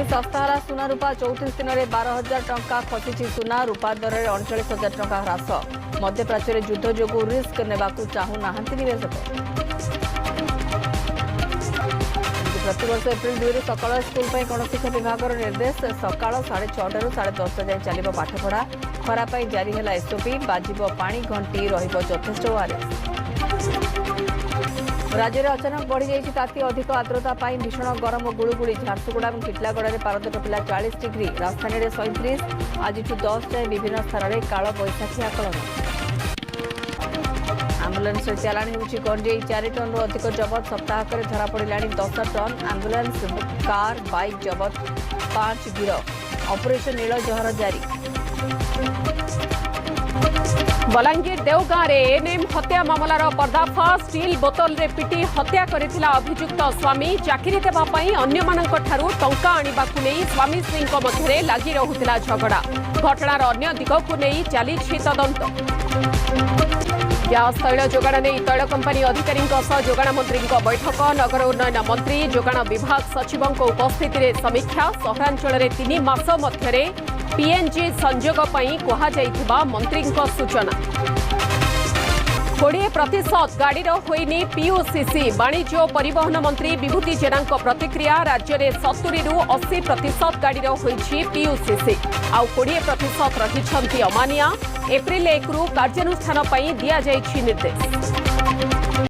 पुणी सस्ता हला सुना रूपा 34 दिन में 12,000 टंका खसी सुना रूपा दर में 39,000 टंका ह्रास मध्यप्राच्य युद्ध जो रिस्क नेबा चाहूना निवेशक प्रतिवर्ष एप्रिल 2 सकाल स्कूल पर गणशिक्षा विभाग निर्देश सकाल 6:30 ରୁ 10:30 जाए चलो पाठपढ़ा खरा जारी है एसओपी बाजिब पानी घंटी रथेष ओआरएस राज्य में अचानक बढ़ी जाइए ताती अधिक आर्द्रता भीषण गरम गुड़गुड़ी झारसुगुड़ा और टिटलागढ़ में पारद टपिला 40 डिग्री राजधानी में 37 आज 10 जाए विभिन्न स्थान में काल बैशाखी आकलन आम्बुलांस चालाण होगी गंजेई 4 टन रु अधिक जबत सप्ताहक धरा पड़ा 10 टन आम्बुलांस कार बाइक जबत 5 गिरफ ऑपरेशन नील जहर जारी बलांगीर देवगाँ रे एनएम हत्या मामलार पर्दाफाश स्टील बोतल रे पिटी हत्या करिथिला अभियुक्त स्वामी चाकरी देबा पई अन्य मानक ठारू टंका आनिबाकु नै स्वामी स्त्री मध्य लगी रहुथिला झगड़ा घटनार अन्य दिगकु नै चलीछि तदंत ग्यास तैल जोगाण नहीं तैल कंपानी अधिकारी जोगाण मंत्री बैठक नगर उन्नयन मंत्री जोगाण विभाग सचिवों उपस्थित में समीक्षा सहरांचल 3 मास मध्य पीएनजी संजोग कहुवा मंत्री सूचना 20% गाड़ीर होइनी पीयूसीसी वाणिज्य और परिवहन मंत्री विभूति जेना प्रतिक्रिया राज्य में 70 ରୁ 80% गाड़ीर होइछि पीयूसीसी आउ 20% रहिछंती अमानिया एप्रिल 1 ରୁ कार्यानुष्ठान पई दिया जाइछि निर्देश।